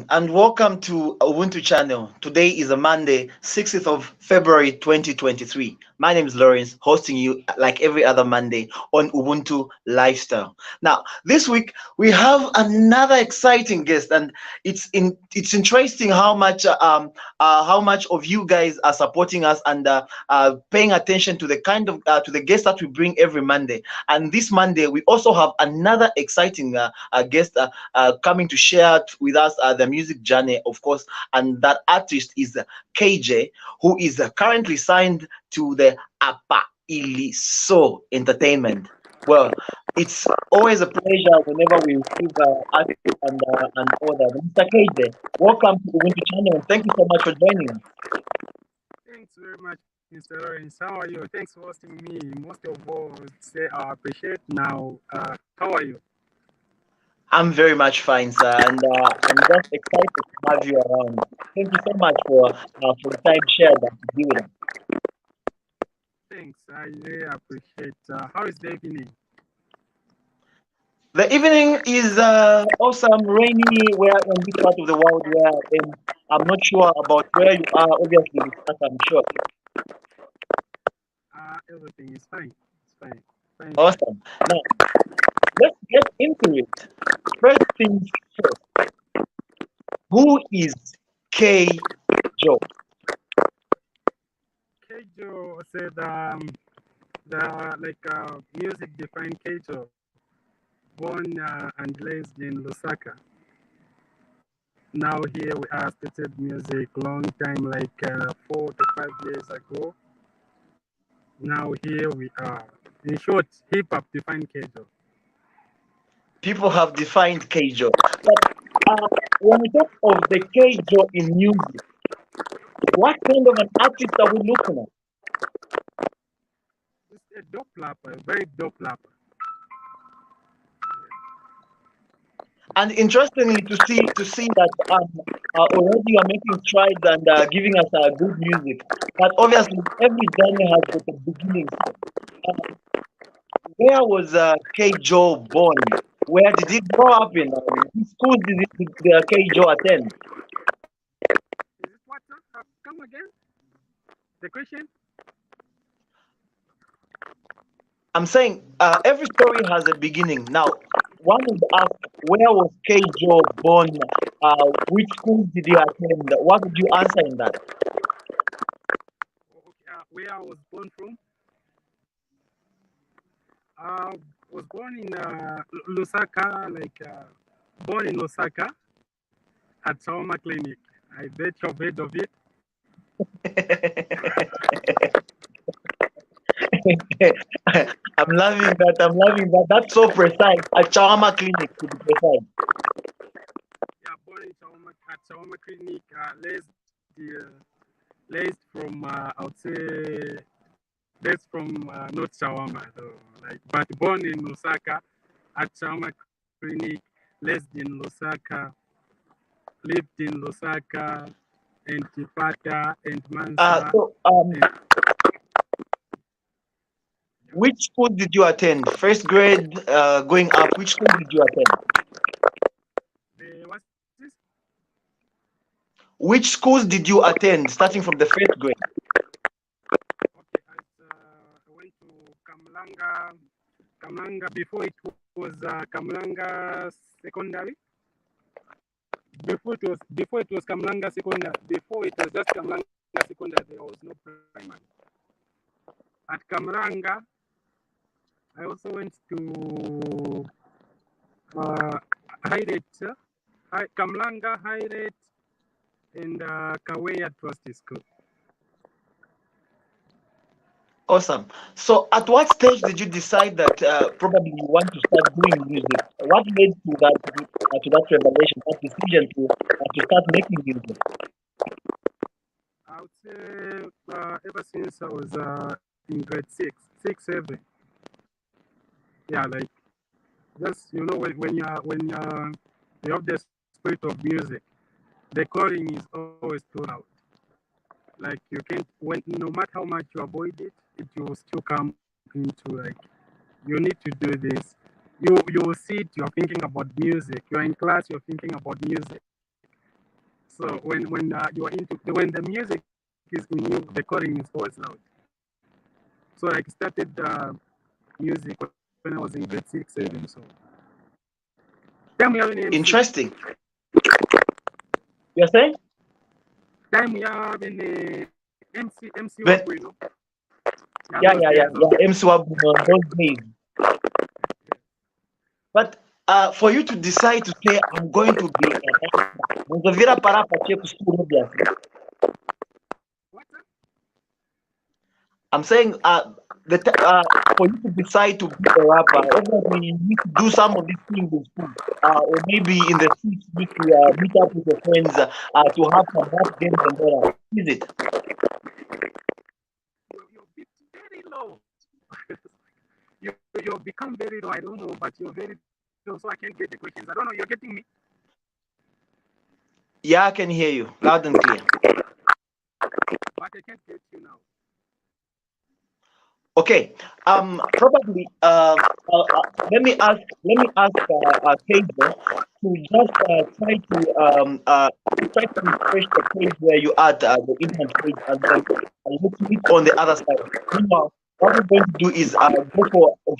and welcome to Ubuntu channel. Today is a Monday, 6th of February 2023. My name is Lawrence, hosting you like every other Monday on Ubuntu Lifestyle. Now, this week we have another exciting guest, and it's interesting how much of you guys are supporting us and paying attention to the kind of to the guests that we bring every Monday. And this Monday we also have another exciting guest coming to share with us the music journey, of course. And that artist is KJ, who is currently signed to the Apa Iliso Entertainment. Well, it's always a pleasure whenever we receive artists and other. Mr. KJ, welcome to the Ubuntu channel, and thank you so much for joining us. Thanks very much, Mr. Lawrence. How are you? Thanks for hosting me. Most of all, say I appreciate now. How are you? I'm very much fine, sir, and I'm just excited to have you around. Thank you so much for the time shared that you give with us. Thanks. I really appreciate. How is the evening? The evening is awesome, rainy. We're in this part of the world where I'm not sure about where you are. Obviously, with us, I'm sure. Everything is fine. It's fine. Fine. Awesome. Now, let's get into it. First things first. Who is K. Joe? Kejo said music defined Kejo, born and raised in Lusaka. Now here we are started music long time, like 4 to 5 years ago. Now here we are. In short, hip hop defined Kejo. People have defined K. Joe. But when we talk of the K. Joe in music, what kind of an artist are we looking at? It's a dope rapper, a very dope rapper. And interestingly, to see that already you are making strides and giving us good music. But obviously, every journey has got a beginning. Uh, where was K. Joe born? Where did he grow up in? Which schools did K. Joe attend? Is it what? Come again? The question? I'm saying every story has a beginning. Now, one would ask, where was K. Joe born? Which schools did he attend? What would you answer in that? Okay, where I was born from? I was born in Lusaka, born in Lusaka at Trauma Clinic. I bet you've heard of it. I'm loving that. I'm loving that. That's so precise. A trauma clinic, to be precise. Yeah, born in at Trauma Clinic, raised from, I would say, raised from not shawarma, though, but born in Lusaka at Trauma Clinic, raised in Lusaka, lived in Lusaka, and Tipata, and Mansa. So, And, which school did you attend? First grade, going up. Which school did you attend? what's this? Which schools did you attend, starting from the first grade? Okay, I went to Kamlanga before it was Kamlanga Secondary. Before it was Kamlanga Secondary. Before it was just Kamlanga Secondary. There was no primary. At Kamlanga, I also went to Kamlanga High Rate and Kaweya Trust School. Awesome. So, at what stage did you decide that probably you want to start doing music? What led to that revelation, that decision to start making music? I would say ever since I was in grade 7. Yeah, like just when you have the spirit of music, the calling is always too loud. Like you can't, when no matter how much you avoid it, it will still come into like you need to do this. You will sit, you're thinking about music. You're in class, you're thinking about music. So when you're into when the music is in you, the calling is always loud. So I started music when I was in grade 6, 7. So time we have an MC. Interesting. You're saying? Time we have an MC When- Wabu, you know? Yeah. MC Wabu, those days. But for you to decide to say, I'm going to be Muzavira Parapa School, I'm saying for you to decide to be a rapper, obviously you need to do some of these things in school, or maybe in the streets, you need to meet up with your friends to have some rap games and all that. Is it? You're very low. you become very low. I don't know, but you're very low, so I can't get the questions. I don't know. You're getting me? Yeah, I can hear you loud and clear. But I can't get you now. Okay. Probably. Let me ask. Pedro to just try to refresh the page where you are at the internet page, and then let's meet on the other side. Meanwhile, what we're going to do is go for a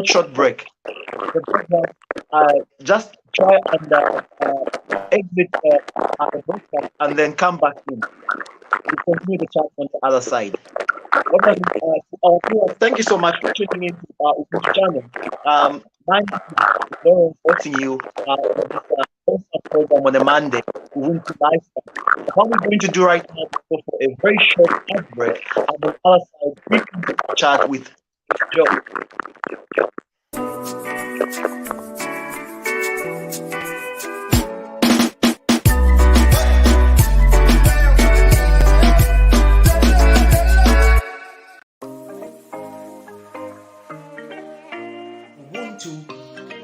short break. Just try and exit the broadcast and then come back in to continue the chat on the other side. Thank you so much for tuning in to our channel. My name is Lawrence, watching you on this program on a Monday, Ubuntu Lifestyle. What we're going to do right now is go for a very short ad break, and on the other side, we can chat with Joe.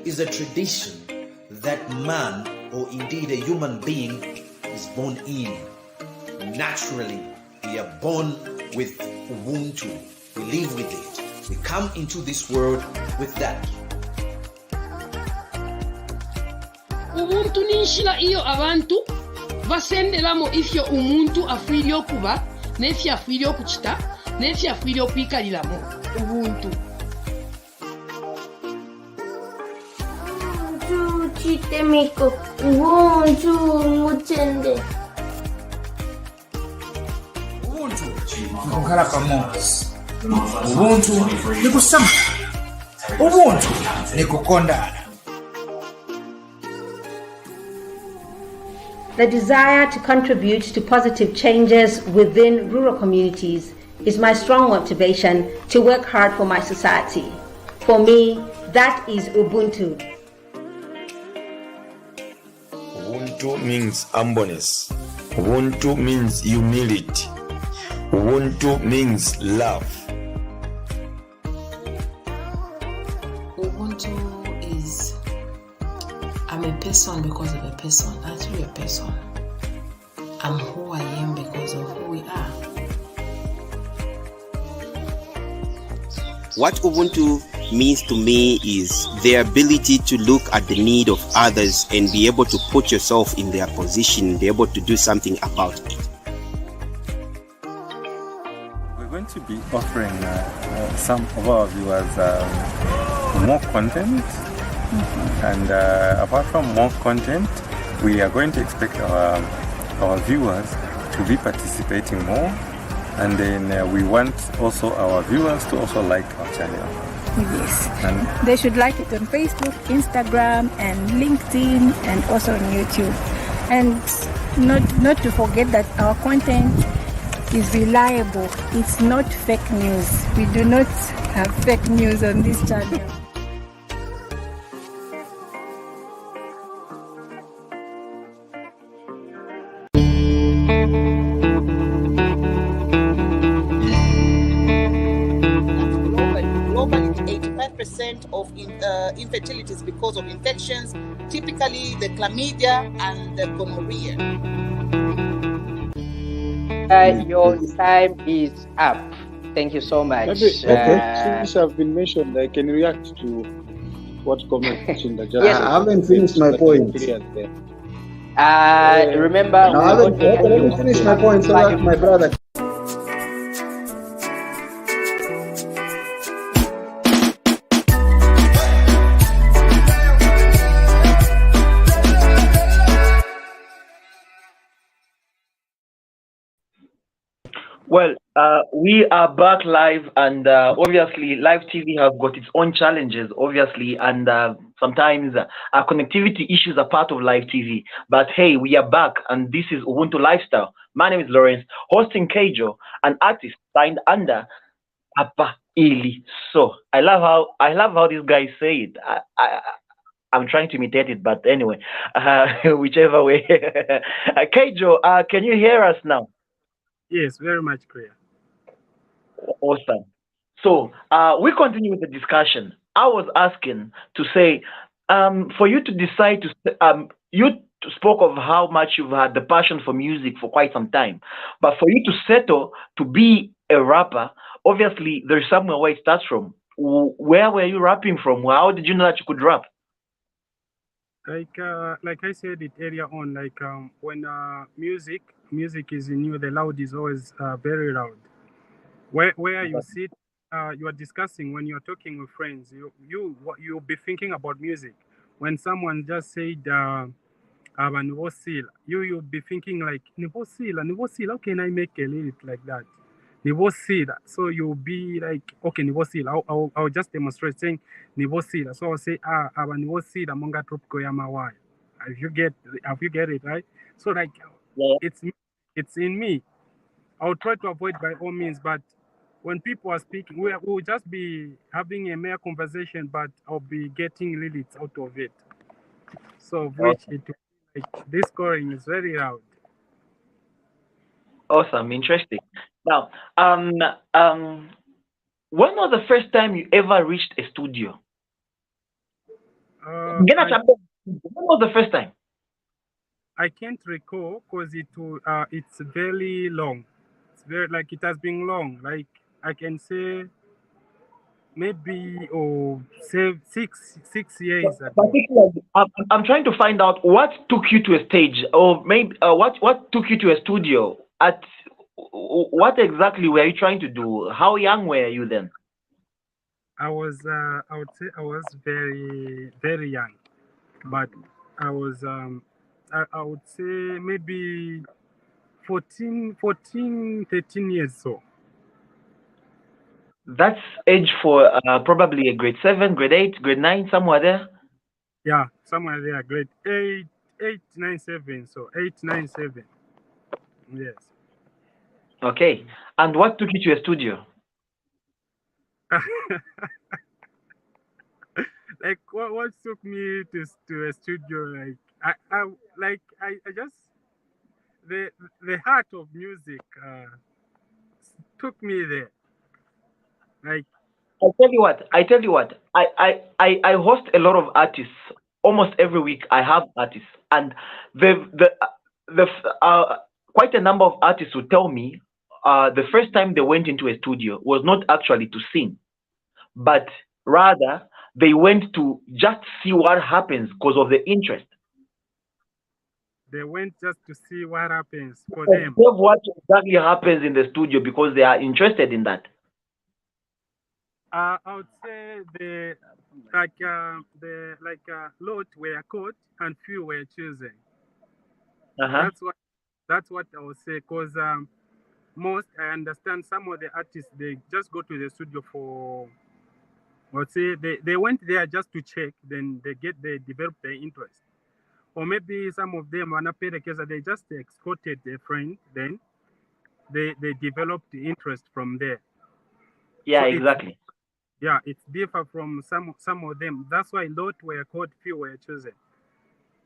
Is a tradition that man, or indeed a human being, is born in. Naturally, we are born with Ubuntu. We live with it. We come into this world with that. Ubuntu ninshira iyo abantu basenderamo ifyo umuntu afwiryo kuba nefyo afwiryo kuchita nefyo afwiryo kwikaliramo Ubuntu. Chitemiko, Ubuntu mutende. Ubuntu nikukhala pamoja. Ubuntu nikusama. Ubuntu nikukondana. The desire to contribute to positive changes within rural communities is my strong motivation to work hard for my society. For me, that is Ubuntu. Ubuntu means humbleness. Ubuntu means humility. Ubuntu means love. Ubuntu is I'm a person because of a person. That's really a person. I'm who I am because of who we are. What Ubuntu means to me is the ability to look at the need of others and be able to put yourself in their position, be able to do something about it. We're going to be offering some of our viewers more content, and apart from more content, we are going to expect our viewers to be participating more, and then we want also our viewers to also like our channel. Yes, and they should like it on Facebook, Instagram, and LinkedIn, and also on YouTube. And not to forget that our content is reliable. It's not fake news. We do not have fake news on this channel. Of infertility is because of infections, typically the chlamydia and the gonorrhea. Your time is up. Thank you so much. Okay. Since I've been mentioned, I can react to what comment in the Yes, I haven't finished my point. Remember, No, we're looking at let you me finish to my point so that my brother. Well, we are back live, and obviously, live TV has got its own challenges, obviously, and sometimes connectivity issues are part of live TV. But hey, we are back, and this is Ubuntu Lifestyle. My name is Lawrence, hosting Keijo, an artist signed under Papa Ili. So I love how these guys say it. I'm trying to imitate it, but anyway, whichever way. Keijo, can you hear us now? Yes, very much clear. Awesome. So we continue with the discussion. I was asking to say, for you to decide to, you spoke of how much you've had the passion for music for quite some time, but for you to settle to be a rapper, obviously there's somewhere where it starts from. Where were you rapping from? How did you know that you could rap? Like I said it earlier on, when music is in you, the loud is always very loud. Where you sit, you are discussing when you are talking with friends. You'll be thinking about music. When someone just said Nivosila, you'll be thinking like Nivosila. How can I make a lyric like that? Nivosila. So you'll be like, okay, Nivosila. I'll just demonstrate saying Nivosila. So I'll say Nivosila monga tropiko yamawai. If you get it right. So like, it's in me. I'll try to avoid by all means, but when people are speaking, we'll just be having a mere conversation, but I'll be getting lyrics out of it. So, which this scoring is very loud. Awesome, interesting. Now, when was the first time you ever reached a studio? When was the first time? I can't recall because it's very long. It's very it has been long. Like I can say maybe say six years ago. I'm trying to find out what took you to a stage, or maybe what took you to a studio. At what exactly were you trying to do? How young were you then? I would say I was very, very young, but I was I would say maybe 14, 13 years so. That's age for probably a grade 7, grade 8, grade 9, somewhere there. Yeah, somewhere there, grade 8, 9, 7. So 8, 9, 7. Yes. Okay. And what took you to a studio? Like what took me to a studio? Like I just the heart of music took me there. Like I tell you what. I host a lot of artists. Almost every week I have artists, and the quite a number of artists will tell me the first time they went into a studio was not actually to sing, but rather they went to just see what happens because of the interest. They went just to see what happens for them. What exactly happens in the studio because they are interested in that. I would say lot were caught and few were chosen. That's what I would say, because most I understand some of the artists they just go to the studio for, let's say they went there just to check, then they develop their interest, or maybe some of them are not paid because they just escorted a friend, then they developed the interest from there. Yeah, so exactly. It's different from some of them. That's why lot were caught, few were chosen.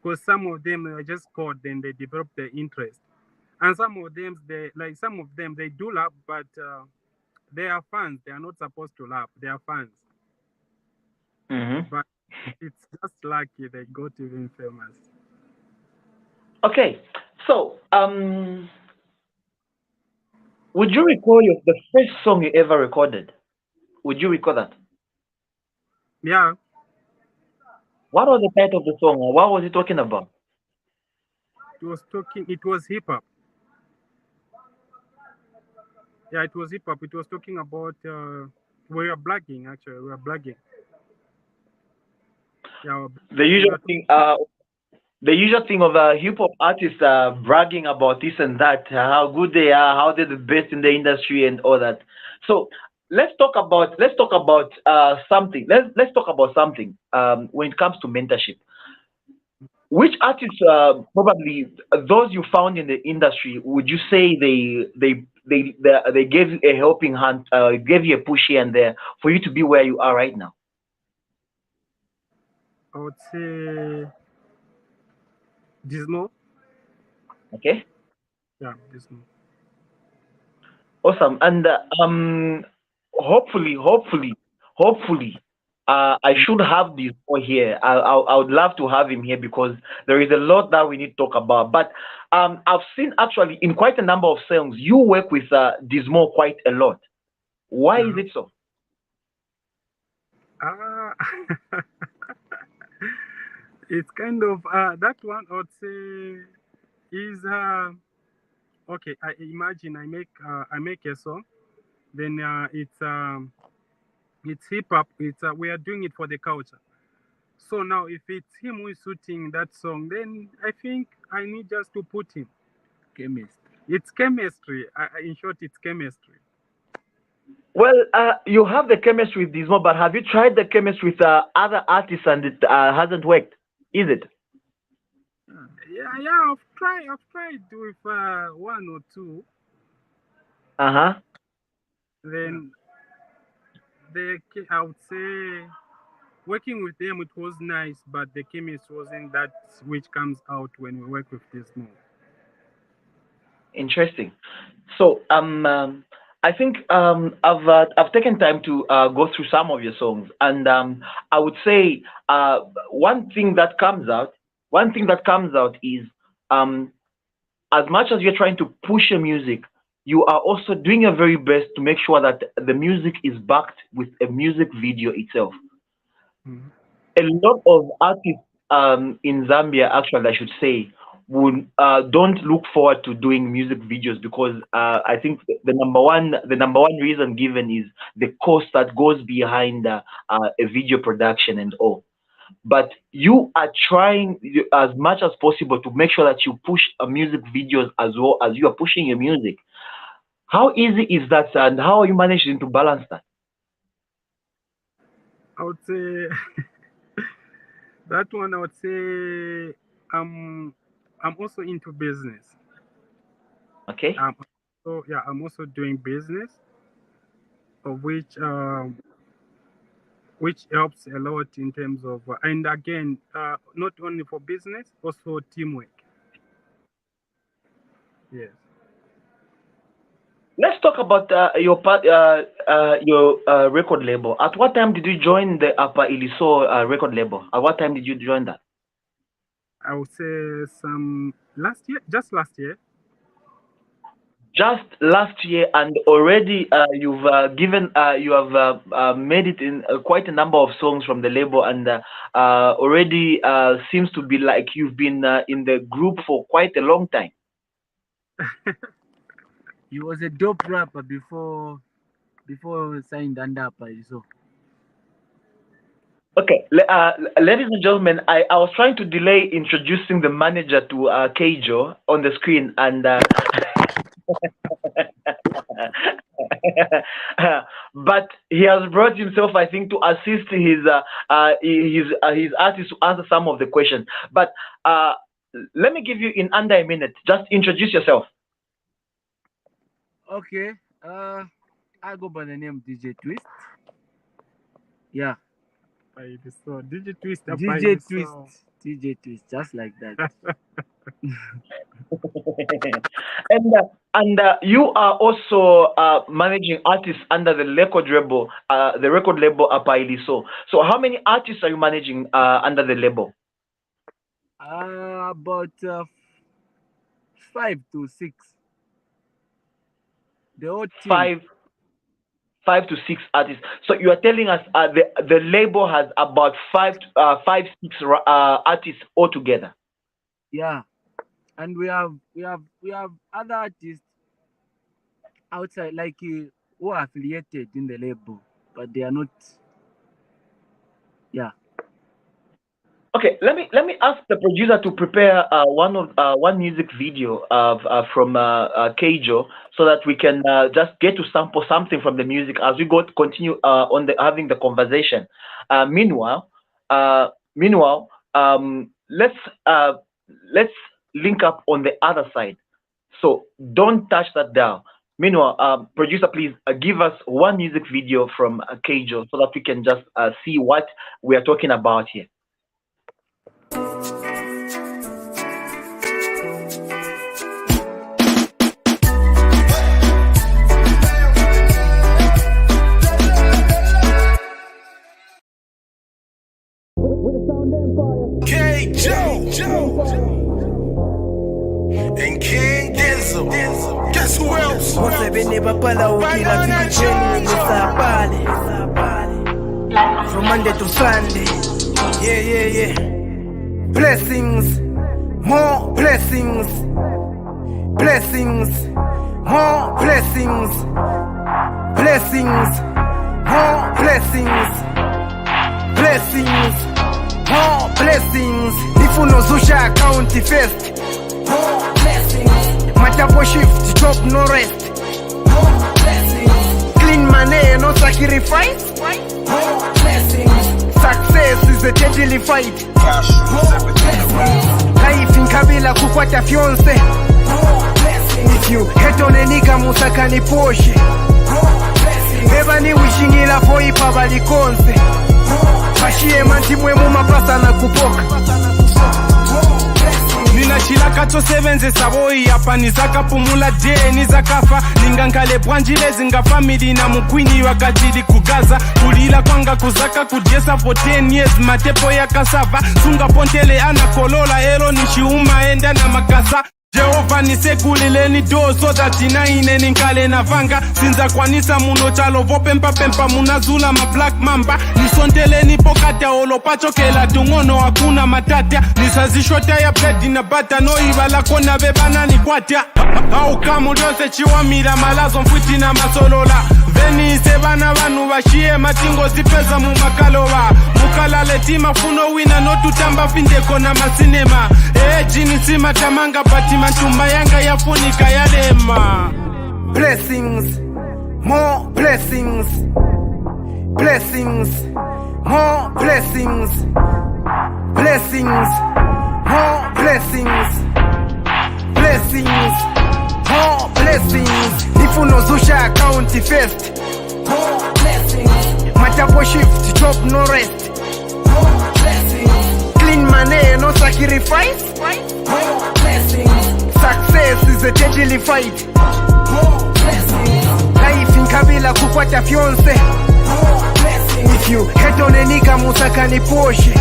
Because some of them are just caught, then they develop their interest. And some of them, they do rap, but they are fans. They are not supposed to rap. They are fans. Mm-hmm. But it's just lucky they got even famous. Okay, so would you recall the first song you ever recorded? Would you recall that? Yeah. What was the title of the song, or what was it talking about? It was hip hop. Yeah, it was hip hop. It was talking about we are blagging actually. We are blagging. Yeah, The usual thing, of hip hop artists bragging about this and that, how good they are, how they're the best in the industry, and all that. So let's talk about something. Let's talk about something. When it comes to mentorship, which artists, probably those you found in the industry, would you say they gave you a helping hand, gave you a push here and there for you to be where you are right now? I would say Dismo. Okay. Yeah, Dismo. Awesome. And hopefully, I should have this boy here. I would love to have him here because there is a lot that we need to talk about. But I've seen actually in quite a number of songs you work with Dismo quite a lot. Why is it so? It's kind of that one. I would say is okay. I imagine I make a song, then it's hip hop. It's we are doing it for the culture. So now, if it's him who is shooting that song, then I think I need just to put him. Chemistry. It's chemistry. In short, it's chemistry. Well, you have the chemistry with Dismo, but have you tried the chemistry with other artists and it hasn't worked? Is it? Yeah. I've tried with one or two. Uh-huh. Then I would say working with them it was nice, but the chemistry wasn't that which comes out when we work with Dismo. Interesting. So I think I've taken time to go through some of your songs, and I would say one thing that comes out is as much as you're trying to push your music, you are also doing your very best to make sure that the music is backed with a music video itself. A lot of artists in Zambia, actually, I should say, would don't look forward to doing music videos because I think the number one reason given is the cost that goes behind a video production and all. But you are trying as much as possible to make sure that you push music videos as well as you are pushing your music. How easy is that, and how are you managing to balance that? I would say that one. I would say I'm also into business. Okay. I'm also doing business, of which helps a lot in terms of and again not only for business, also teamwork. Yes. Let's talk about your record label. At what time did you join the Apa Iliso record label? At what time did you join that? I would say just last year. Just last year, and already you have made it in quite a number of songs from the label, and already seems to be like you've been in the group for quite a long time. He was a dope rapper before signed under so. Okay, ladies and gentlemen, I was trying to delay introducing the manager to Keijo on the screen, and but he has brought himself, I think, to assist his artist to answer some of the questions. But let me give you in under a minute. Just introduce yourself. Okay. I go by the name DJ Twist. Yeah. So DJ Twist. DJ Twist, just like that. and you are also managing artists under the record label, Apa Iliso. So how many artists are you managing under the label? About 5 to 6. The whole team. 5 to 6 artists. So you are telling us the label has about 5 6 artists altogether. Yeah. And we have other artists outside, like who are affiliated in the label, but they are not. Yeah. Okay, let me ask the producer to prepare one music video from Keijo, so that we can just get to sample something from the music as we go to continue on having the conversation. Meanwhile, let's link up on the other side. So don't touch that down. Meanwhile, producer, please give us one music video from Keijo, so that we can just see what we are talking about here. And King Dizzle. Guess who else? From Monday to Sunday. Yeah. Blessings, more blessings. Blessings, more blessings. Blessings, more blessings. Blessings, more blessings. Nifuno zusha account first. More blessings. Matapo shift, job no rest. More blessings. Clean money, no sacrifice. More blessings. Success is a deadly fight. More blessings. Life in Kabila kukwata fiance. More blessings. If you hate on a nigga musaka ni Porsche. More blessings. Eba ni wishingila for ipa balikonse. Bashie manti mwemu mapasa na kupoka. Nina shilaka to sevenze saboi hapa nizaka pumula de nizakafa ningankale bwanjile zinga family na mukwini wakatili kugaza kulila kwanga kuzaka kudiesa for 10 years matepo ya kasava sunga pontele anakolola ero nishiuma enda na makasa Jehova nisekulileni do so that inaine ninkale na vanga sinza kwanisa muno chalo vo pempa munazula ma black mamba nisonteleni pokata olopacho kela tungono hakuna matata nisazishota ya bread na bata no ibala kona bebana ni kwata au kama dose chiwamira malazo mfuti na masolola veni sebana vanu vashie matingo zipeza mu makalowa mukalale tima funo wina no tutamba findeko na masinema jini sima tamanga pati mantumba yanga yafunika yalema. Blessings, more blessings. Blessings, more blessings. Blessings, more blessings. Blessings, more blessings. Nifuno zusha account first. More blessings. Matapo shift, job no rest. More blessings. Clean money, no sacrifice. More blessings. Success is a deadly fight. More blessings. Life in Kabila kukwata fiance. More blessings. If you hate on a nigga musaka ni Porsche.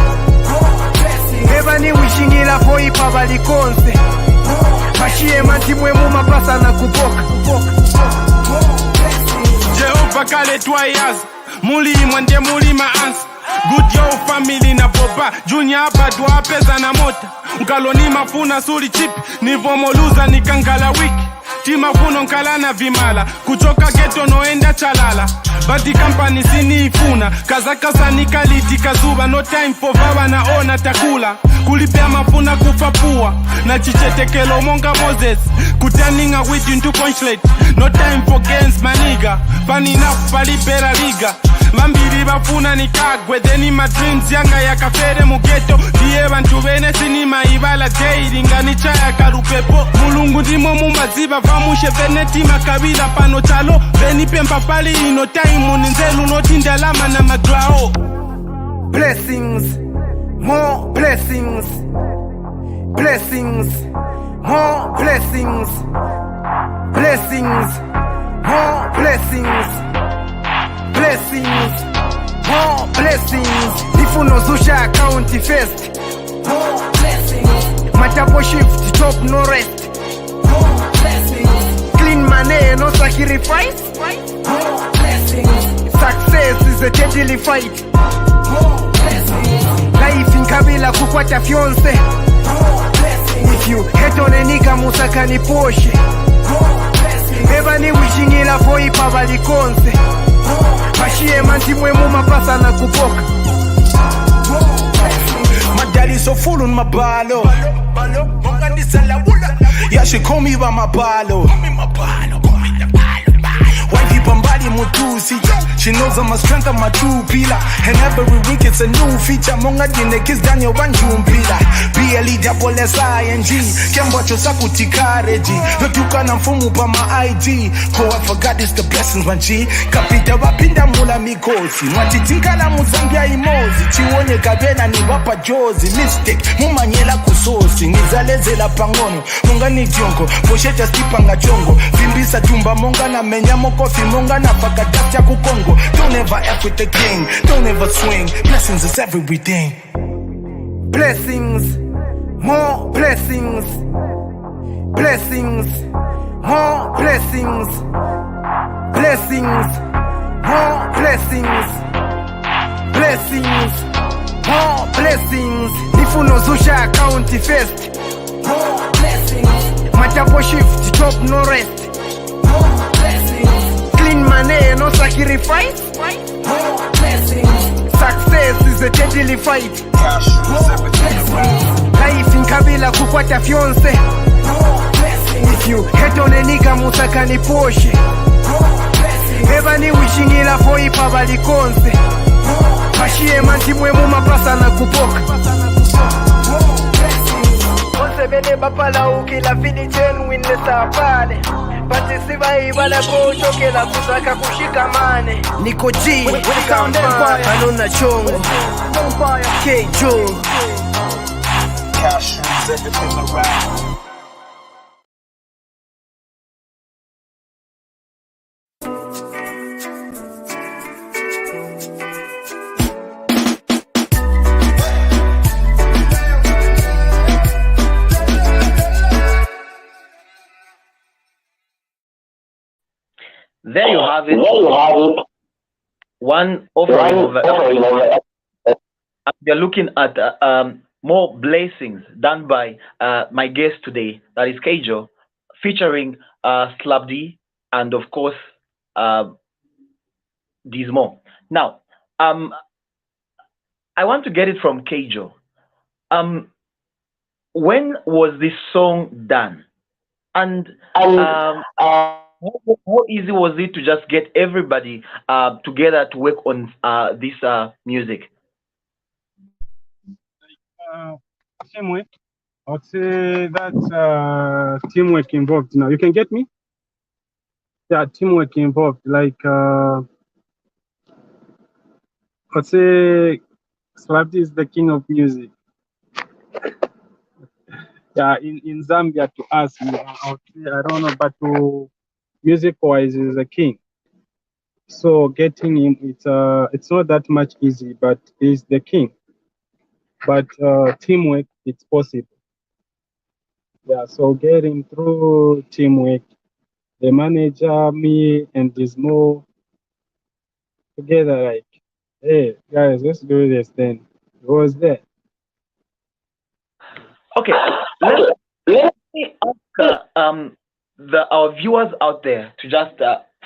More blessings. Eba ni wishingila for ipa balikonse. Bashie manti mwemu mapasa na kupoka. Jehova kale twice. Muli mwende muli maansi. Good yo family na popa Junior hapa dwa pesa na mota Mkaloni mafuna suri chip Nivomoluza nikangala wiki Tima funo nkalana vimala Kuchoka geto noenda chalala Badi company sini ifuna Kazakasa nikaliti kazuba No time for vava na ona takula Kulipea mafuna kufapua Na chichetekelo monga Moses Kutaninga with into consulate No time for games maniga Panina palipera liga Mambiri bafuna nikagwe Deni my dreams yanga ya kafere mugeto Diye bantu bene sinima ibala Jairi ngani chaya karupepo Mulungu ndimo mumaziba Vamushe veneti makabila pano chalo Veni pempa pali ino time Ninzelu notinda lama na maglao. Blessings, more blessings. Blessings, more blessings. Blessings, more blessings. Blessings, more blessings. Nifuno zusha account first. More blessings. Matapo shift, job no rest. More blessings. Clean money, no sacrifice. More blessings. Success is a deadly fight. More blessings. Life in Kabila kukwata fiance. More blessings. If you hate on a nigga musakani poshe Eva ni wishingila for ipa balikonse Mashie manti mwemu mapasa na kupoka My daddy's so full on my balo. Yeah, she call me by my balo. White people body mutusi. She knows I'm a strength of my true pillar. And every week it's a new feature. Monga dine kiss Daniel Banjum pillar. BLE double S-I-N-G. Kembacho sakuti kareji. Yotuka na mfumu pa my ID. Oh, I forgot it's the blessings man G. Kapita wapinda mula mikosi. Mwatitinka la muzambia imozi. Chiwone kabena ni wapa jozi. Mistake, mumanyela kusosi. Nizaleze la pangono. Munga ni jongo. Posheta stipanga chongo. Vimbisa tumba monga na menyamo kofi. Monga na fakadasya kukongo. Don't ever F with the king. Don't ever swing. Blessings is everything. Blessings, more blessings. Blessings, more blessings. Blessings, more blessings. Blessings, more blessings. Nifuno zusha account first. More blessings. Matapo shift, top no rest. More blessings. Clean money, no sacrifice. More blessings. Success is a deadly fight. More blessings. Life in Kabila kukwata fiance. More blessings. If you hate on a nigga musakani poshe. More blessings. Eva ni wishingila for ipa balikonse. Mashie manti mwemu mapasa na kupoka. Onse bene bapala ukila fini genuine sapane. Patisiva ibala kochoke la kusaka kushikamane. Niko G, Kampana, Anona Chongo K-Joe Cash rules everything around. There you have it. One offering of we are looking at more blessings done by my guest today, that is Keijo, featuring Slab D and of course Dismo. Now, I want to get it from Keijo. When was this song done? And how easy was it to just get everybody together to work on this music? Teamwork. I would say that teamwork involved. Now, you can get me? Yeah, teamwork involved. Like, I'd say Slabdi is the king of music. Yeah, in Zambia, to us, I would say, I don't know, but to music-wise, he's the king. So getting him, it's not that much easy, but he's the king. But teamwork, it's possible. Yeah, so getting through teamwork, the manager, me, and Dismo together, like, hey guys, let's do this. Then it was there. Okay, let me ask our viewers out there to just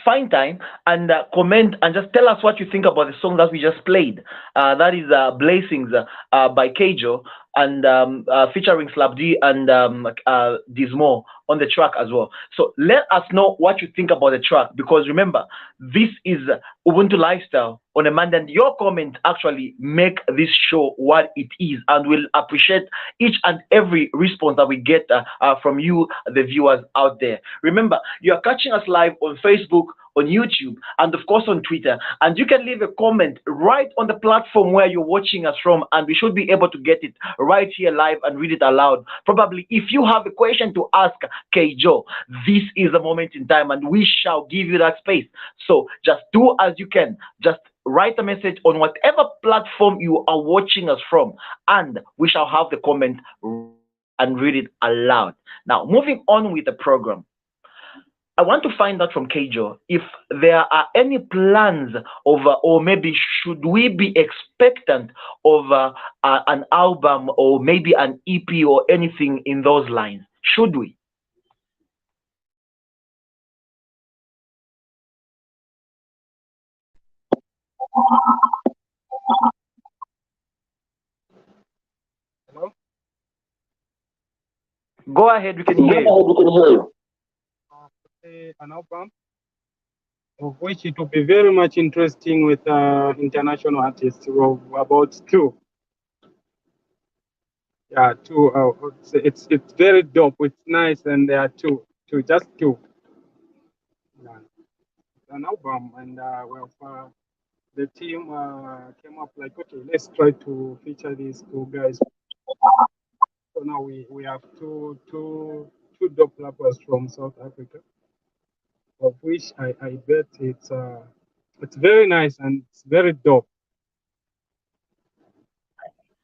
find time and comment and just tell us what you think about the song that we just played. That is Blessings by Keijo and featuring Slab D and Dismo on the track as well. So let us know what you think about the track, because remember, this is Ubuntu Lifestyle on a Monday, and your comments actually make this show what it is, and we'll appreciate each and every response that we get from you, the viewers out there. Remember, you are catching us live on Facebook, on YouTube, and of course on Twitter, and you can leave a comment right on the platform where you're watching us from, and we should be able to get it right here live and read it aloud. Probably if you have a question to ask Keijo, this is the moment in time, and we shall give you that space. So just do as you can. Just write a message on whatever platform you are watching us from, and we shall have the comment and read it aloud. Now, moving on with the program. I want to find out from Keijo if there are any plans of, or maybe should we be expectant of an album or maybe an EP or anything in those lines? Should we? Hello? Go ahead, we can hear you. An album of which it will be very much interesting with international artists, of about two. Yeah, two. It's very dope. It's nice, and there are just two. Yeah. An album, and the team came up like, okay, let's try to feature these two guys. So now we have two dope rappers from South Africa, of which I bet it's very nice and it's very dope.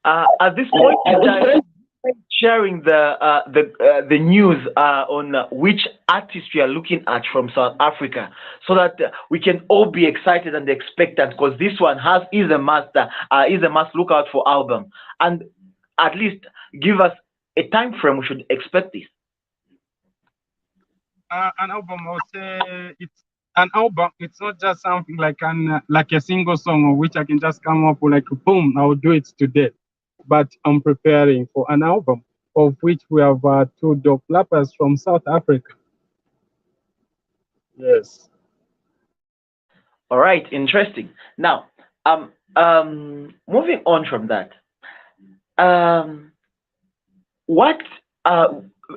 At this point in time, sharing the news on which artist we are looking at from South Africa, so that we can all be excited and expectant, because this one is a must look out for album, and at least give us a time frame we should expect this. An album, I would say it's an album. It's not just something like a single song of which I can just come up with like boom, I'll do it today. But I'm preparing for an album of which we have two dope rappers from South Africa. Yes. All right, interesting. Now, moving on from that, what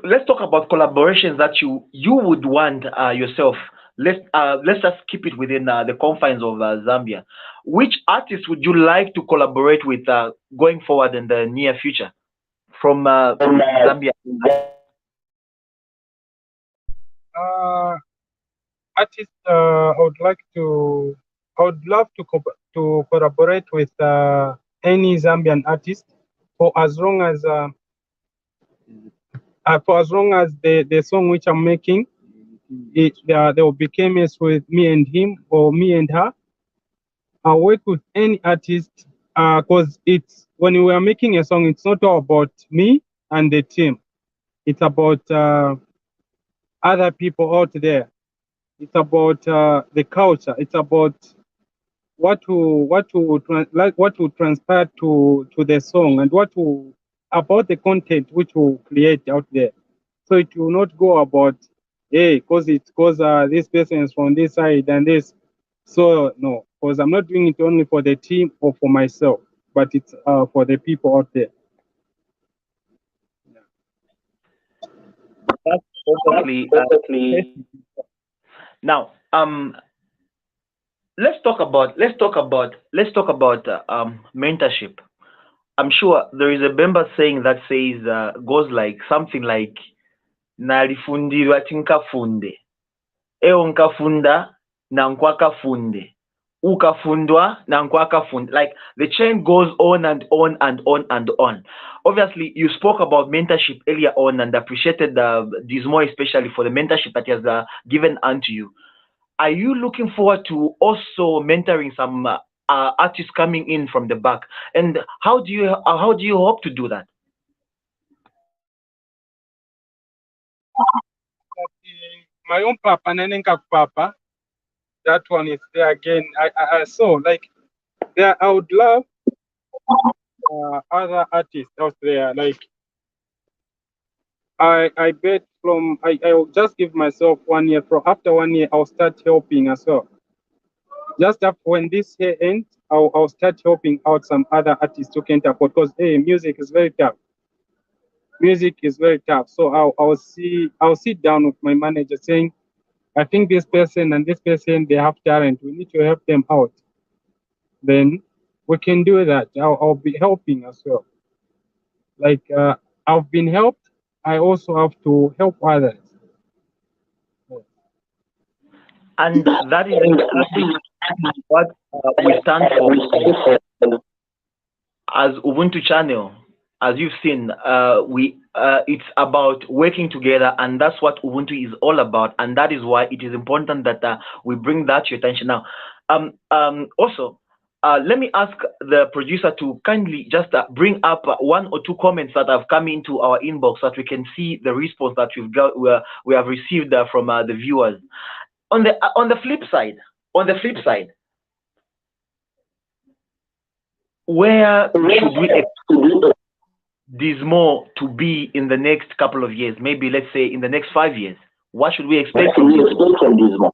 let's talk about collaborations that you would want yourself. Let's just keep it within the confines of Zambia. Which artists would you like to collaborate with going forward in the near future from Zambia? Artists, I would love to collaborate with any Zambian artist for as long as the song which I'm making, there will be chemistry with me and him or me and her. I work with any artist because it's when we are making a song, it's not all about me and the team. It's about other people out there. It's about the culture. It's about what will transpire to the song, and about the content which will create out there. So it will not go about, hey, because this person is from this side and this. So no, because I'm not doing it only for the team or for myself, but it's for the people out there. That's perfectly. Now, let's talk about mentorship. I'm sure there is a member saying that goes like something like nalifundirwa tinkafunde eo nkafunda na nkwakafunde ukafundwa na nkwakafunde. Like the chain goes on and on and on and on. Obviously, you spoke about mentorship earlier on and appreciated Dismo especially for the mentorship that he has given unto you. Are you looking forward to also mentoring some artists coming in from the back? And how do you hope to do that? My own papa, Nenenka Papa, that one is there again. I saw like there. I would love other artists out there. Like I bet I will just give myself 1 year. From after 1 year, I'll start helping as well. Just after when this year ends, I'll start helping out some other artists who can't afford, because music is very tough. Music is very tough. So I'll sit down with my manager saying, I think this person and this person, they have talent. We need to help them out. Then we can do that. I'll be helping as well. Like I've been helped, I also have to help others. And that is what we stand for as Ubuntu channel. as you've seen, it's about working together, and that's what Ubuntu is all about, and that is why it is important that we bring that to your attention. Now, also, let me ask the producer to kindly just bring up one or two comments that have come into our inbox so that we can see the response that we have received from the viewers. On the flip side, where should we expect Dismo to be in the next couple of years? Maybe let's say in the next 5 years. What should we expect from Dismo?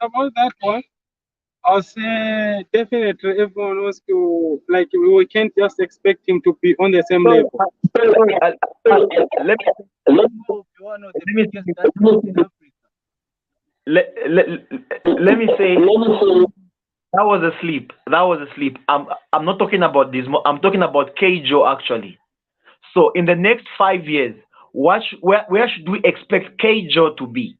About that one, I'll say definitely everyone wants to, like, we can't just expect him to be on the same level. Let me say that was a sleep. I'm not talking about Dismo. I'm talking about Keijo actually. So in the next 5 years, where should we expect Keijo to be?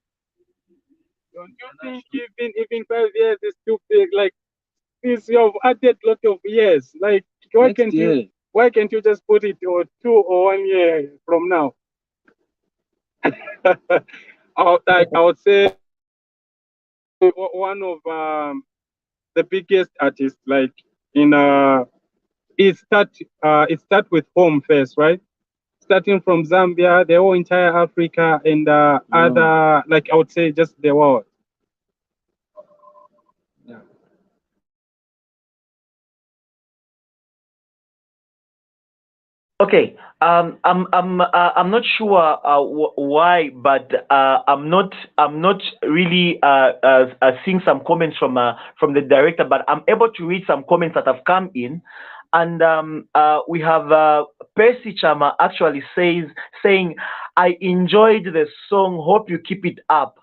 Don't you think even 5 years is too big? Like, this, you have added a lot of years. Like, why can't you just put it or 2 or 1 year from now? I would say one of the biggest artists, like in it start with home first, right? Starting from Zambia, the whole entire Africa, and other, like, I would say just the world. Okay, I'm not sure why, but I'm not really seeing some comments from the director, but I'm able to read some comments that have come in, and we have Percy Chama actually saying, I enjoyed the song. Hope you keep it up.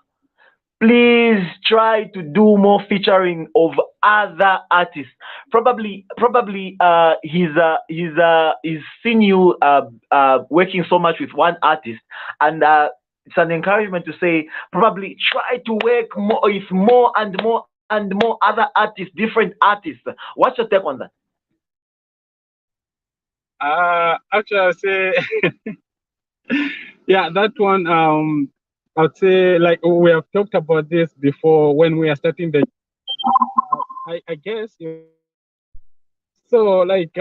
Please try to do more featuring of other artists. Probably he's seen you working so much with one artist, and it's an encouragement to say probably try to work more with more and more and more other artists, different artists. What's your take on that? Actually, I'll say, yeah, that one. I'd say, like, we have talked about this before when we are starting the. I guess. So, like,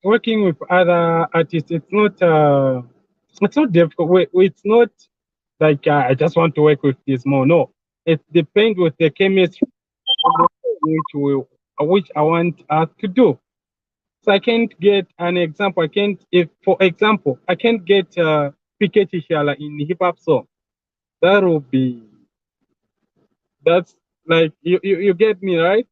working with other artists, it's not difficult. It's not like I just want to work with this more. No, it depends with the chemistry which I want to do. So I can't get an example. For example, I can't get Piquet Shala in hip hop song. That's like you get me, right?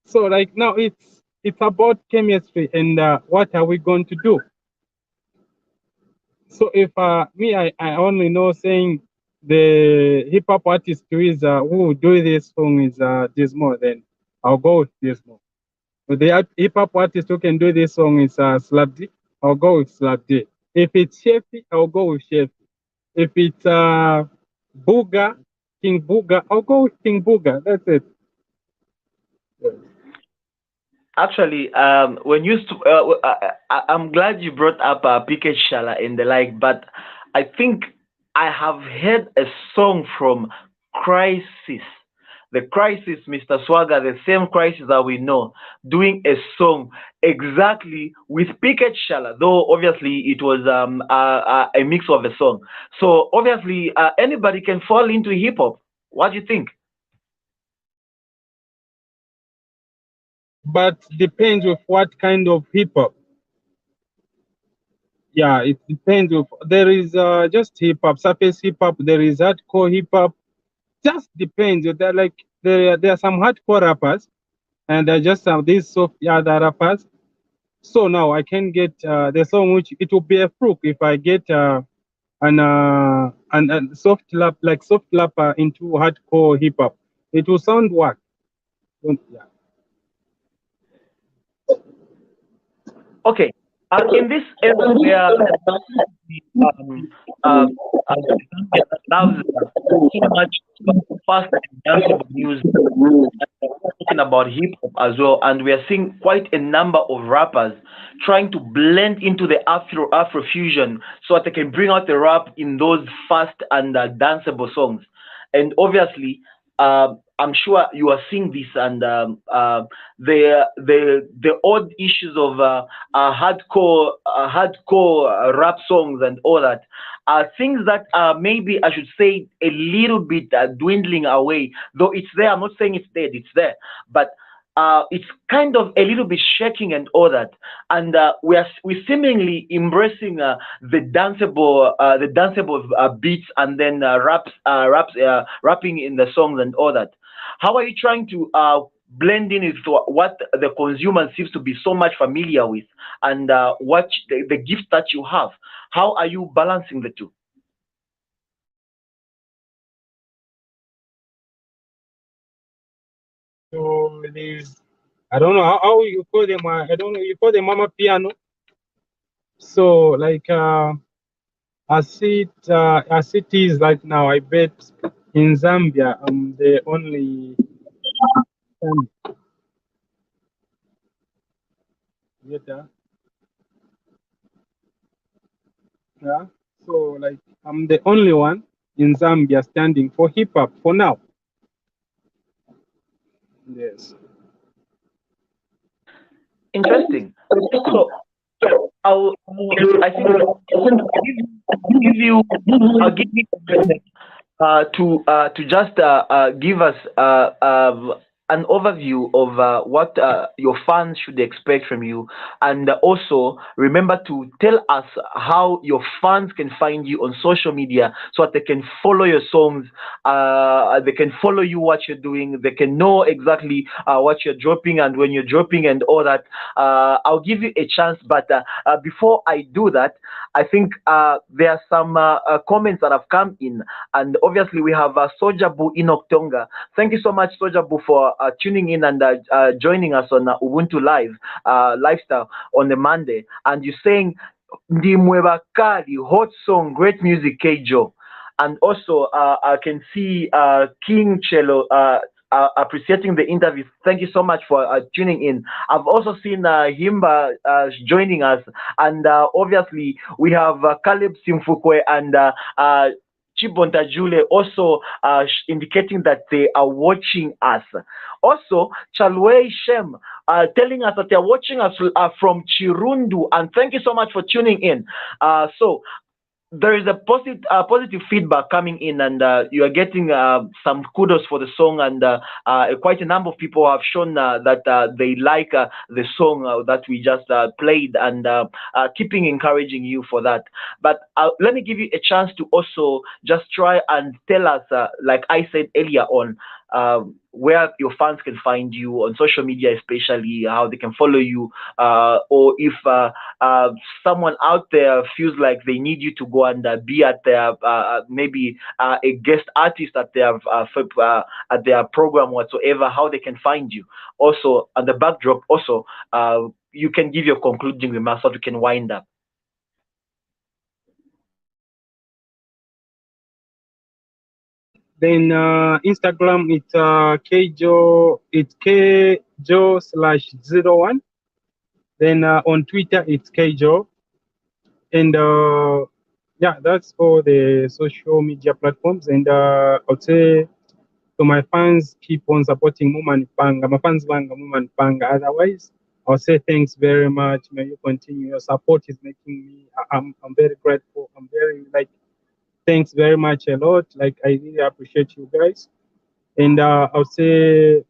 So, like, now it's about chemistry and what are we going to do? So if I only know saying the hip hop artist who will do this song is Dismo, then I'll go with Dismo. But the hip hop artist who can do this song is Slap D, I'll go with Slap D. If it's Sheffy, I'll go with Sheffy. If it's Booga, King Booga, I'll go with King Booga. That's it. Actually, I'm glad you brought up Piquet Shala and the like, but I think I have heard a song from Crisis. The Crisis, Mr. Swagger, the same Crisis that we know, doing a song exactly with Piquet Shala, though obviously it was a mix of a song. So obviously anybody can fall into hip hop. What do you think? But depends with what kind of hip hop. Yeah, it depends. There is just hip hop, surface hip hop. There is hardcore hip hop. Just depends. There are some hardcore rappers, and there are just these soft other rappers. So now I can get the song which it will be a fluke if I get an soft rap into hardcore hip hop. It will sound whack. Yeah. Okay. In this era where Zambia loves so much fast and danceable music, talking about hip hop as well, and we are seeing quite a number of rappers trying to blend into the Afro fusion so that they can bring out the rap in those fast and danceable songs. And obviously, I'm sure you are seeing this, and the odd issues of hardcore rap songs and all that are things that maybe I should say a little bit dwindling away. Though it's there, I'm not saying it's dead. It's there, but it's kind of a little bit shaking and all that, and we're seemingly embracing the danceable beats and then rapping in the songs and all that. How are you trying to blend in with what the consumer seems to be so much familiar with, and what the gift that you have? How are you balancing the two? So there's, I don't know how you call them. I don't know. You call them mama piano. So like as it is right now, I bet in Zambia I'm the only. Yeah. So like I'm the only one in Zambia standing for hip hop for now. Yes. Interesting. So I think I'll give you a minute to just give us an overview of what your fans should expect from you, and also remember to tell us how your fans can find you on social media so that they can follow your songs, they can follow you, what you're doing, they can know exactly what you're dropping and when you're dropping and all that. I'll give you a chance, but before I do that, I think there are some comments that have come in, and obviously we have Soja Bu Enoch Tonga. Thank you so much, Soja Bu, for tuning in and joining us on Ubuntu Live Lifestyle on the Monday. And you're saying Ndimweba Kali, hot song, great music, Keijo. And also, I can see King Cello appreciating the interview. Thank you so much for tuning in. I've also seen Himba joining us, and obviously we have Caleb Simfukwe and Chibonta Jule also indicating that they are watching us. Also, Chalwei Shem telling us that they are watching us from Chirundu, and thank you so much for tuning in. So there is a positive feedback coming in, and you are getting some kudos for the song, and quite a number of people have shown that they like the song that we just played, and keeping encouraging you for that. But let me give you a chance to also just try and tell us, like I said earlier on, where your fans can find you on social media, especially how they can follow you, or if someone out there feels like they need you to go and be at their maybe a guest artist at their program whatsoever, how they can find you. Also, on the backdrop, also you can give your concluding remarks so we can wind up. Then Instagram it's kjo, it's kjo/01. Then on Twitter it's kjo, and yeah, that's all the social media platforms. And I'll say to my fans, keep on supporting Muman Panga. My fans Banga Muman Panga. Otherwise, I'll say thanks very much. May you continue. Your support is making me. I'm very grateful. I'm very like. Thanks very much a lot. Like I really appreciate you guys. And I'll say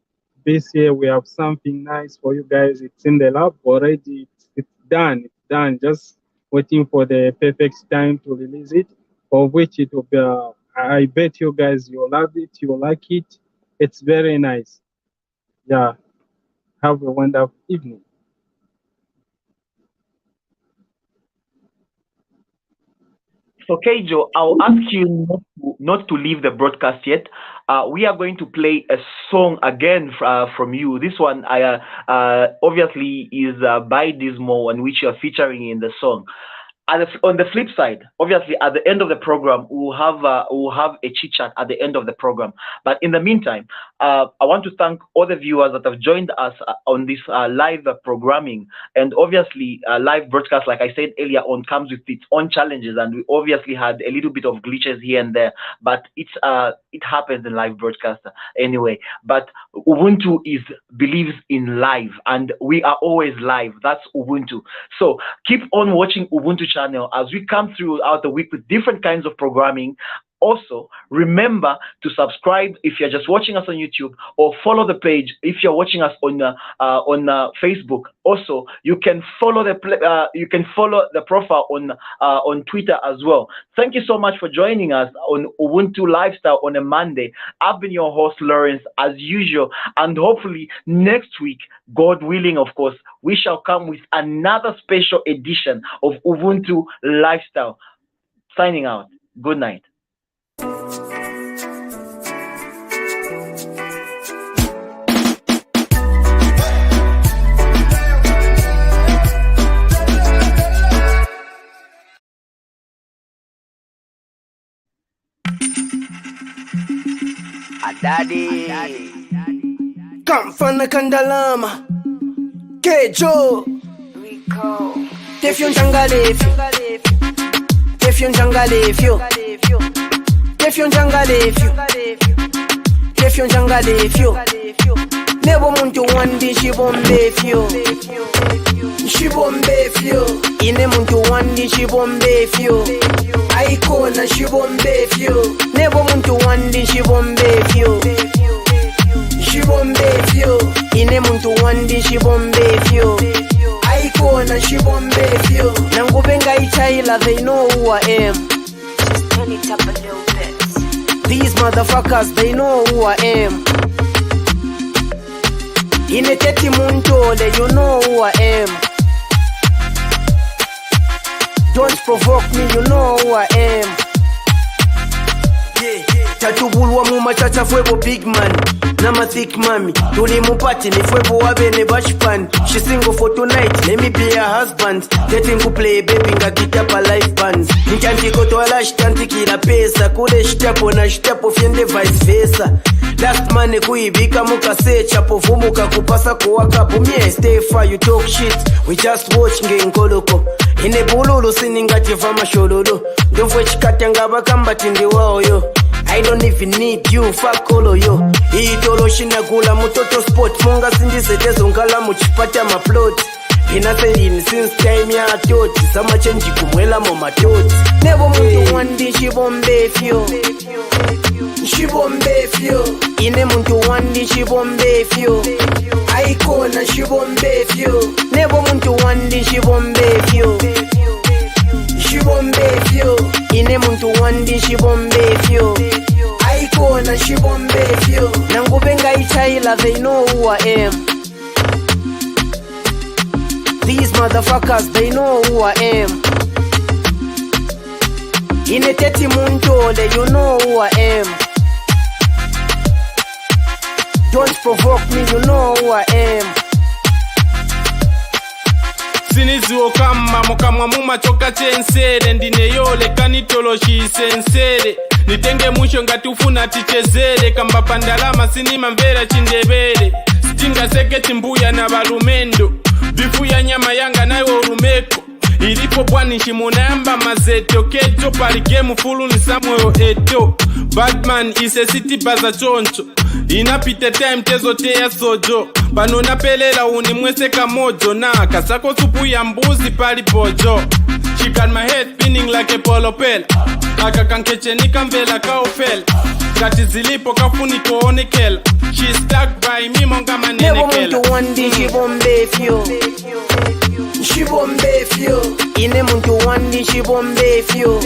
this year we have something nice for you guys. It's in the lab already. It's done. It's done. Just waiting for the perfect time to release it. Of which it will be. I bet you guys you'll love it. You'll like it. It's very nice. Yeah. Have a wonderful evening. So, Keijo, I'll ask you not to leave the broadcast yet. We are going to play a song again from you. This one, obviously, is by Dismo, on which you're featuring in the song. On the flip side, obviously, at the end of the program, we'll have a chit chat at the end of the program. But in the meantime, I want to thank all the viewers that have joined us on this live programming. And obviously, live broadcast, like I said earlier on, comes with its own challenges, and we obviously had a little bit of glitches here and there. But it happens in live broadcast anyway. But Ubuntu believes in live, and we are always live. That's Ubuntu. So keep on watching Ubuntu channel as we come throughout the week with different kinds of programming. Also, remember to subscribe if you're just watching us on YouTube, or follow the page if you're watching us on Facebook. Also, you can follow the profile on Twitter as well. Thank you so much for joining us on Ubuntu Lifestyle on a Monday. I've been your host, Lawrence, as usual, and hopefully next week, God willing, of course, we shall come with another special edition of Ubuntu Lifestyle. Signing out. Good night. Daddy. Kamfana Kandalama. Kejo. Rico. Tefyon Jangalefyo. Tefyon Jangalefyo. Tefyon Jangalefyo. Tefyon Jangalefyo. Nebo muntu wandi shibombefyo. Shibombefyo. Ine muntu wandi shibombefyo. Aikona shibombefyo. Nebo muntu wandi shibombefyo. Shibombefyo. Ine muntu wandi shibombefyo. Aikona shibombefyo. Nangubenga ichaila, they know who I am. Just turn it up a little bit. These motherfuckers, they know who I am. Ine teti muntole, you know who I am. Don't provoke me, you know who I am. Tatubulwa mu machacha fwebo big man. Nama thick mami. Tuli mupati ni fwebo wabe ne bashpan. She single for tonight, let me be her husband. Dating ku play baby nga kitapa life bands. Nchanti koto ala shitanti kila pesa. Kule shitapo na shitapo fiende vice versa. Last money kuibika muka se chapo fumuka kupasa kuwaka pumie stay far you talk shit. We just watch ngenkoloko. Ine bululu siningati fama shololo. Ndofwe chikata ngaba kambati ndi wao yo. I don't even need you, fuck all of you. Itolo shina gula mutoto sport. Munga sindisetezo ngala muchipata maplot. Pinaselini since time ya toti. Sama chenji kumwela moma toti. Nebo muntu wandi shibombefyo. Shibombefyo. Ine muntu wandi shibombefyo. Aikona shibombefyo. Nebo muntu wandi shibombefyo. Shibombefyo. Ine muntu wandi shibombefyo. Aikona shibombefyo. Nangubenga ichaila, they know who I am. These motherfuckers, they know who I am. Ine teti muntole, you know who I am. Don't provoke me, you know who I am. Sinizuo kama mokamwa mumachoka chensere. Ndineyole kanitolo shisensere. Nitenge mwisho ngatufuna tichezere. Kamba pandalama sinima mvera chindebere. Stinga seketi mbuya na balumendo. Bifu ya nyama yanga nayo urumeko. Ilipo bwani shimunamba mazeto. Kejo pali game fulu ni Samuel Eto. Batman is a city baza choncho. Inapite time tezo teya sojo. Panona pelela unimweseka mojo. Na kasako supu ya mbuzi pali pojo. She got my head spinning like a polopel. Akakankeche nikamvela kaofel. Kati zilipo kafuni koonekela. She stuck by me monga manenekela. Nebo muntu wandi shibombefyo. Shibombefyo. Ine muntu wandi shibombefyo.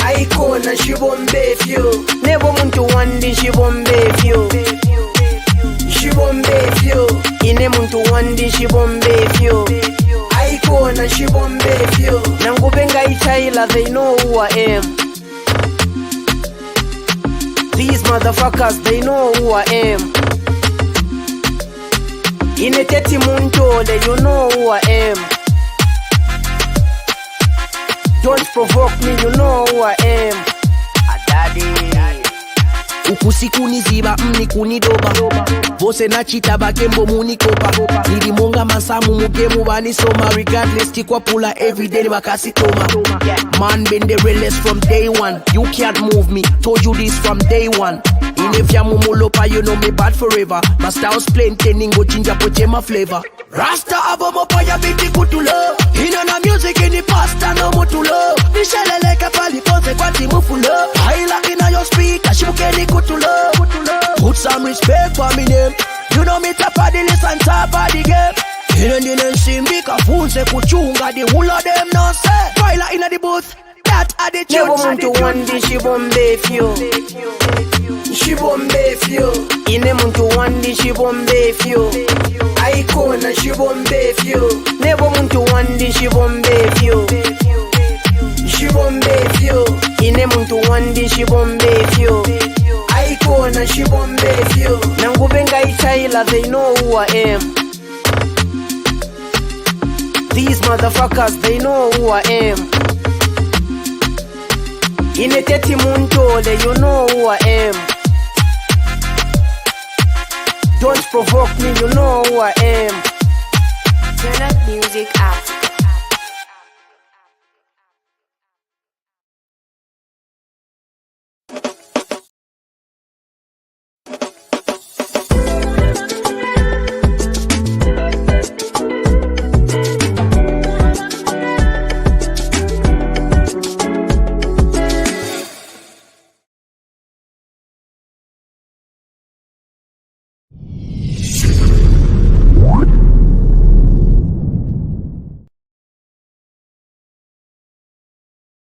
Aikona shibombefyo. Nebo muntu wandi shibombefyo. Shibombefyo. Ine muntu wandi shibombefyo. Aikona Aikona Shibombe Fio. Nangubenga Itaila, they know who I am. These motherfuckers, they know who I am. Ineteti Muntole, you know who I am. Don't provoke me, you know who I am. Adadi. Ukusikuniziba mnikunidoba Vose na chita bakembo munikopa Nilimonga masamu mugemu banisoma Regardless tikwa pula everyday ni makasitoma Man been the realest from day one. You can't move me, told you this from day one. Inefya mumulopa, you know me bad forever. My style's plain, teningo chinja poche my flavor. Rasta abomopa ya biti kutulo Ina na music in the pasta no mutulo Nishele leke pali pose kwa timu fulo Haila ina your speaker, shimukeni kutulo Put some respect for me name. You know me top of the list and top of the game. Didn't see me kafunse kuchunga. The whole of them no say Haila ina the booth. That are the Never want to one day Shibombe Fio. Shibombe Fio. Ine muntu one day Shibombe Fio. Aikona Shibombe Fio. Never want to one day Shibombe Fio. Shibombe Fio. Ine muntu one day Shibombe Fio. Aikona Shibombe Fio. Nangubenga Itaila, they know who I am. These motherfuckers, they know who I am. Ineteti Muntole, you know who I am. Don't provoke me, you know who I am. Turn up music app.